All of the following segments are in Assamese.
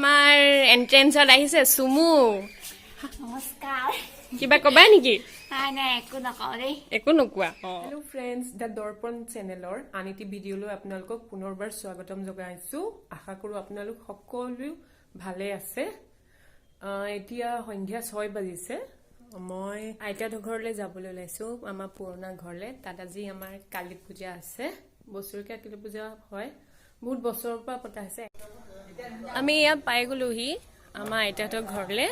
আমাৰ এন্ট্ৰেন্সত আহিছে সুমু নমস্কাৰ কিবা কবা নেকি নাই একো নকওঁ দেই একো নকোৱা হেল্ল' ফ্ৰেণ্ডছ দ্য দৰ্পণ চেনেলৰ আন এটি ভিডিঅ'লৈ আপোনালোকক পুনৰবাৰ স্বাগতম জনাইছোঁ আশা কৰোঁ আপোনালোক সকলো ভালে আছে এতিয়া সন্ধিয়া 6 বাজিছে মই আইতাহঁতৰ ঘৰলৈ যাবলৈ ওলাইছোঁ আমাৰ পুৰণা ঘৰলৈ তাত আজি আমাৰ কালী পূজা আছে বছৰীয়া কালী পূজা হয় বহুত বছৰৰ পৰা পতা হৈছে আমি ইয়াত পাই গলোহি আমাৰ আইতাহঁতৰ ঘৰলৈ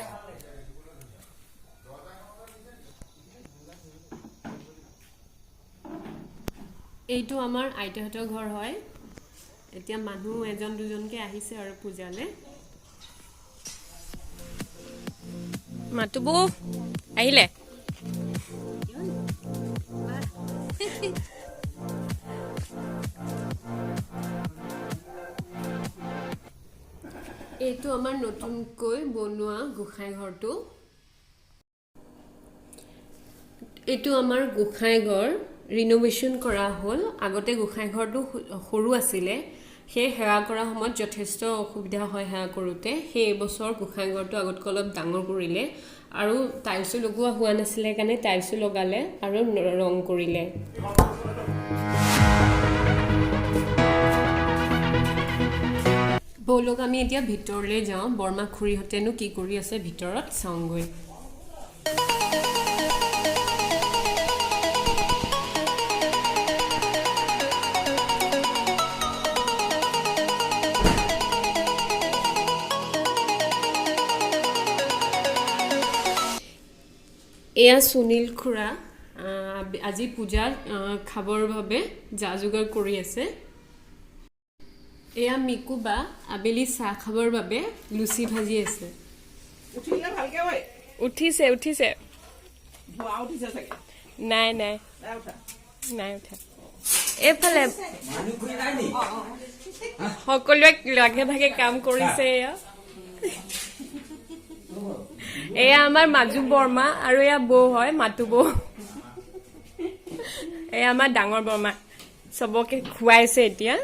এইটো আমাৰ আইতাহঁতৰ ঘৰ হয় এতিয়া মানুহ এজন দুজনকে আহিছে আৰু পূজালে মাতুবো আহিলে এইটো আমাৰ নতুনকৈ বনোৱা গোসাঁই ঘৰটো এইটো আমাৰ গোসাঁই ঘৰ ৰিনোভেশ্যন কৰা হ'ল আগতে গোসাঁই ঘৰটো সৰু আছিলে সেই সেৱা কৰা সময়ত যথেষ্ট অসুবিধা হয় সেৱা কৰোঁতে সেই বছৰ গোসাঁই ঘৰটো আগতকৈ অলপ ডাঙৰ কৰিলে আৰু টাইলছো লগোৱা হোৱা নাছিলে কাৰণে টাইলছো লগালে আৰু ৰং কৰিলে বলক আমি এতিয়া ভিতৰলৈ যাওঁ বৰমা খুৰীহঁতেনো কি কৰি আছে ভিতৰত চাওঁগৈ এয়া সুনীল খুৰা আজি পূজাত খাবৰ বাবে যা যোগাৰ কৰি আছে এয়া মিকুবা আবেলি চাহ খাবৰ বাবে লুচি ভাজি আছে উঠিছে উঠিছে নাই নাই নাই উঠা এইফালে সকলোৱে লাগে ভাগে কাম কৰিছে এয়া আমাৰ মাজু বৰ্মা আৰু এয়া বৌ হয় মাতু বৌ এয়া আমাৰ ডাঙৰ বৰ্মা চবকে খুৱাইছে এতিয়া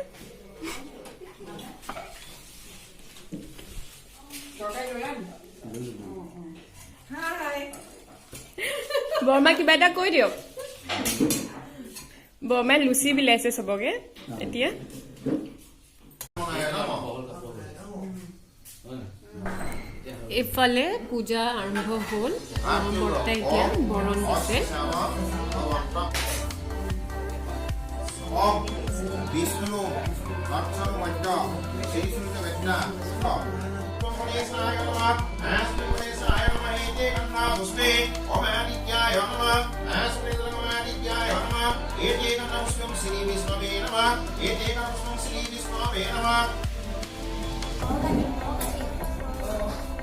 বৰ্মা কিবা এটা কৈ দিয়ক বৰ্মাই লুচি বিলাইছে চবকে এতিয়া এইফালে পূজা আৰম্ভ হ'ল বৰ্তা এতিয়া বৰণ দিছে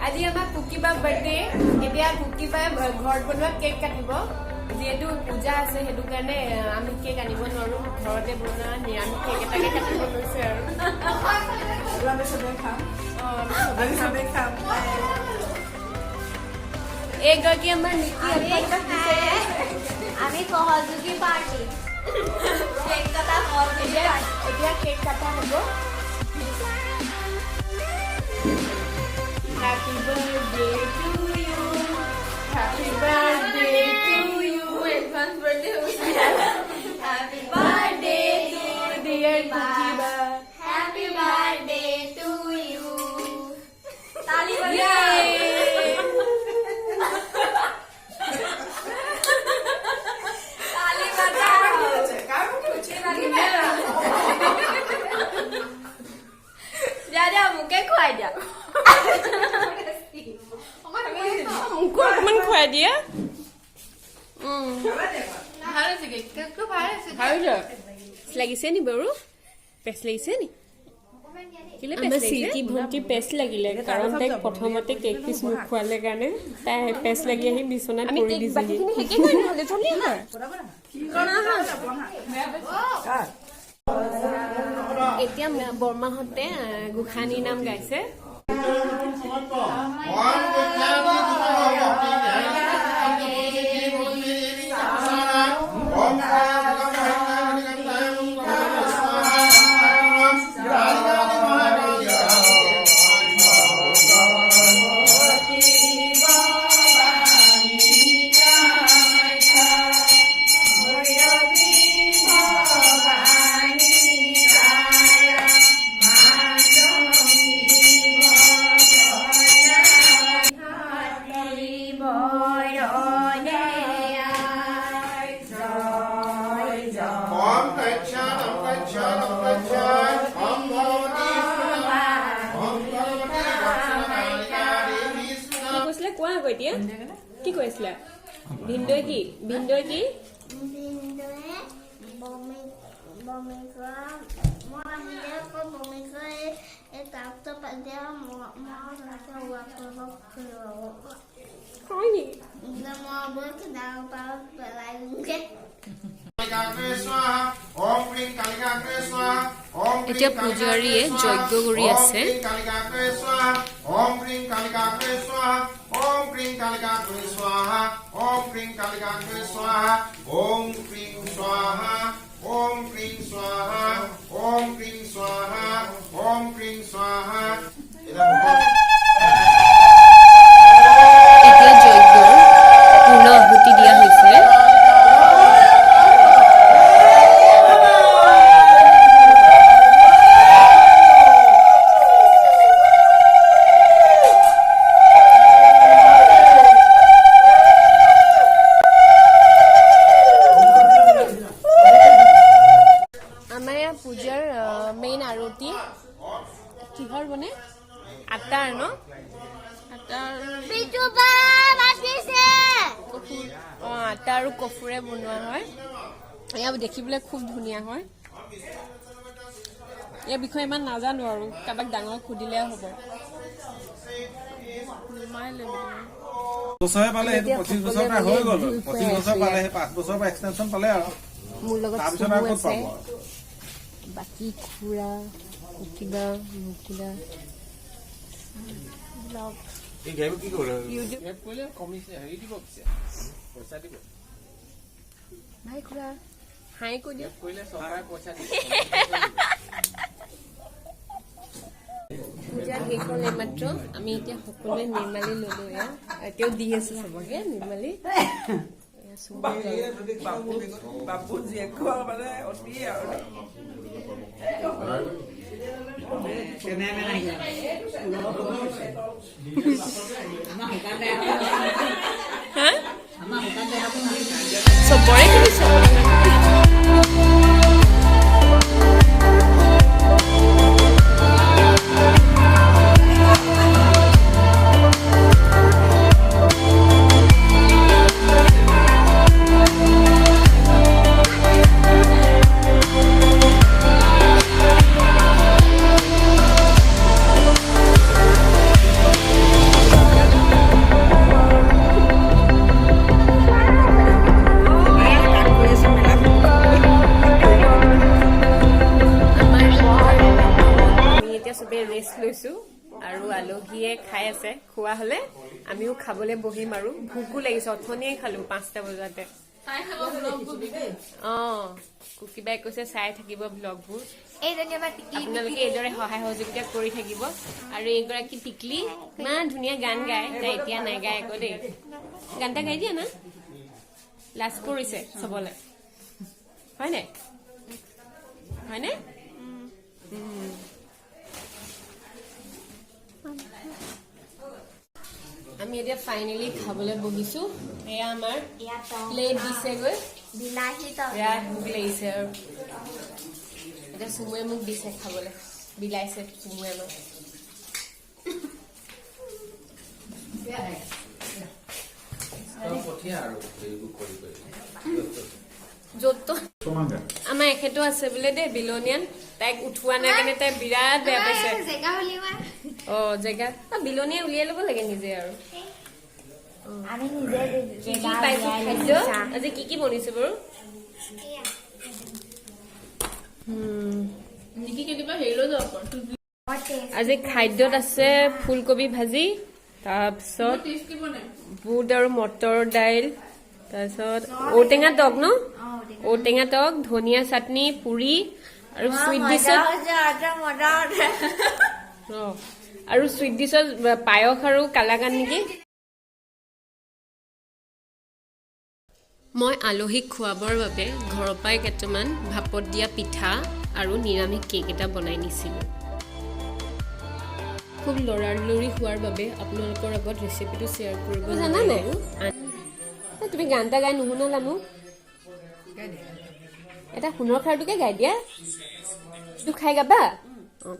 আজি আমাৰ কুকিবাৰ বাৰ্থডে এতিয়া কুকিবাই ঘৰত বনোৱা কেক কাটিব যিহেতু পূজা আছে সেইটো কাৰণে আমি কেক আনিব নোৱাৰো ঘৰতে বনোৱা নিৰামিষ কেক এটাকে কাটিব লৈছে আৰু এইগৰাকী আমাৰ আমি সহযোগী পাৰ্টি কেক কটা এতিয়া কেক কটা হ'ব Happy birthday to you. Happy birthday to you. Advance birthday. Happy birthday to dear Kukiba. Happy birthday to you. ताली बजा मुके खुआई जा मुको অকমান খুৱাই দিয়া লাগিছে নি বাৰু পেষ্ট লাগিছে নি আমাৰ চিল্কি ভণ্টি পেষ্ট লাগিলে কাৰণ তাইক প্ৰথমতে কেক পিচ নোখোৱালে কাৰণে তাই পেষ্ট লাগি আহি বিচনাত পৰি দিছেহি এতিয়া বৰ্মাহঁতে গোসানী নাম গাইছে এতিয়া কি কৈছিলা ভিন্দই কি ভিনদেউৱে বমি কৰা মই আহিলে আকৌ বমি কৰে এই তাৰপিছত পালে মই হয় নেকি মই বৰ ডাঙৰ পাৰত পেলাই দিওঁগে এতিয়া পূজাৰীয়ে যজ্ঞ কৰি আছে Om Kring Kalikatve Swaha, Om Kring Kalikatve Swaha, Om Kring Kalikatve Swaha, Om Kring Swaha, Om Kring Swaha, Om Kring Swaha, Om Kring Swaha. এতিয়া যজ্ঞৰ পূৰ্ণ আহুতি দিয়া হৈছে আমাৰ ইয়াৰ পূজাৰ মেইন আৰতি কিহৰ বনে আটাৰ ন আটাৰ আটা আৰু কফুৰে বনোৱা হয় এয়া দেখিবলৈ খুব ধুনীয়া হয় ইয়াৰ বিষয়ে ইমান নাজানো আৰু কাৰোবাক ডাঙৰ সুধিলে হ'ব বছৰে পালে সেইটো 25 বছৰ পৰা হৈ গ'ল 25 বছৰ পালে 5 বছৰ পৰা এক্সটেনশন পালে আৰু মোৰ লগত তাৰপিছত আৰু ক'ত পাব বাকী খুৰা কিবা মুকিলা ব্লগ এই গাইব কি কৰে ইউটিউব এপ কৰিলে কমিছে হেৰি দিব পিছে পইচা দিব ভাই খুৰা হাই কৈ দিয়া কৰিলে চৰকাৰে পইচা দিব পূজা শেষ হ'ল এইমাত্ৰ আমি এতিয়া সকলোৱে নিৰ্মালি ল'লো এয়া এতিয়াও দি আছে চবকে নিৰ্মালি বাবু জীয়েক মানে অতি আৰু চবৰে কিনিছে ৰেষ্ট লৈছো আৰু আলহীয়ে খাই আছে খোৱা হলে আমিও খাবলৈ বহিম আৰু ভোকো লাগিছে অথনিয়ে খালো 5টা বজাতে কুকিবাই কৈছে চাই থাকিব ব্লগবোৰ আপোনালোকে এইদৰে সহায় সহযোগিতা কৰি থাকিব আৰু এইগৰাকী টিকলি ইমান ধুনীয়া গান গায় তাই এতিয়া নাগায় আকৌ দেই গান এটা গাই দিয়া না লাজ কৰিছে চবলে হয়নে হয়নে আমি এতিয়া ফাইনেলি খাবলৈ বহিছো এয়া আমাৰ প্লেট দিছেগৈ বিলাহী এয়া ভোক লাগিছে আৰু এতিয়া চুমুৱে মোক দিছে খাবলৈ বিলাইছে চুমুৱে আমাক য'ত আমাৰ এখেতো আছে বোলে দেই বিলনীয়ান তাইক উঠোৱা নাই কাৰণে তাই বিৰাট বেয়া পাইছে জেগা বিলনীয়া উলিয়াই ল'ব লাগে নিজে আৰু আমি নিজে কি পাইছো খাদ্য আজি কি বনিছে বাৰু আজি খাদ্যত আছে ফুলকবি ভাজি তাৰপিছত বুট আৰু মটৰ দাইল তাৰপিছত ঔটেঙা টক ন ঔটেঙা টক ধনিয়া চাটনি পুৰি আৰু চুইট ডিছত আৰু চুইট ডিছত পায়স আৰু কালাকান নেকি মই আলহীক খুৱাবৰ বাবে ঘৰৰ পৰাই কেইটামান ভাপত দিয়া পিঠা আৰু নিৰামিষ কেক এটা বনাই নিছিলোঁ খুব লৰালৰি হোৱাৰ বাবে আপোনালোকৰ আগত ৰেচিপিটো শ্বেয়াৰ কৰিব জানানে তুমি গান এটা গাই নুশুনা জানো এটা সোণৰ খাৰুটোকে গাই দিয়া তুমি খাই গাবা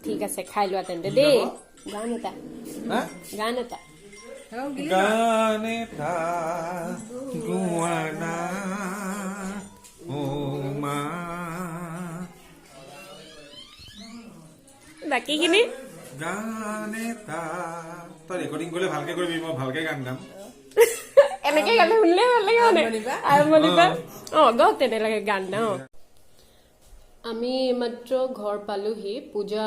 ঠিক আছে খাই লোৱা তেন্তে দেই গান এটা গান এটা গোৱানা ও মা বাকীখিনি গান এটা তই ৰেকৰ্ডিং কৰিলে ভালকে কৰিবি মই ভালকে গান গাম এনেকে গালে শুনিলে ভাল লাগে মানে আৰম্ভণিৰ গ তেনেকে গান ন আমি মাত্ৰ ঘৰ পালোহি পূজা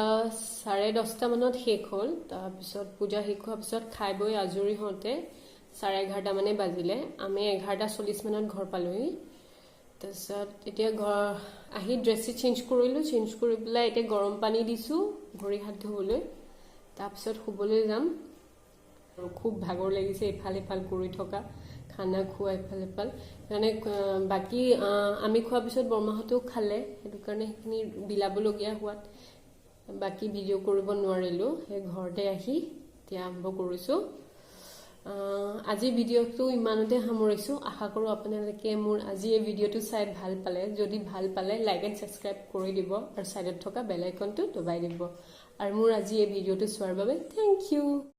10:30 মানত শেষ হ'ল তাৰপিছত পূজা শেষ হোৱাৰ পিছত খাই বৈ আজৰি হওঁতে 11:30 মানে বাজিলে আমি 11:40 মানত ঘৰ পালোহি তাৰপিছত এতিয়া ঘৰ আহি ড্ৰেছ চেঞ্জ কৰিলোঁ চেঞ্জ কৰি পেলাই এতিয়া গৰম পানী দিছোঁ ভৰি হাত ধুবলৈ তাৰপিছত শুবলৈ যাম খুব ভাগৰ লাগিছে ইফাল ইফাল কৰি থকা খানা খোৱা ইফাল ইফাল মানে বাকী আমি খোৱাৰ পিছত বৰমাহঁতেও খালে সেইটো কাৰণে সেইখিনি বিলাবলগীয়া হোৱাত বাকী ভিডিঅ' কৰিব নোৱাৰিলোঁ সেই ঘৰতে আহি এতিয়া আৰম্ভ কৰিছোঁ আজি ভিডিঅ'টো ইমানতে সামৰিছোঁ আশা কৰোঁ আপোনালোকে মোৰ আজি এই ভিডিঅ'টো চাই ভাল পালে যদি ভাল পালে লাইক এণ্ড ছাবস্ক্ৰাইব কৰি দিব আৰু ছাইডত থকা বেল আইকনটো দবাই দিব আৰু মোৰ আজি এই ভিডিঅ'টো চোৱাৰ বাবে থেংক ইউ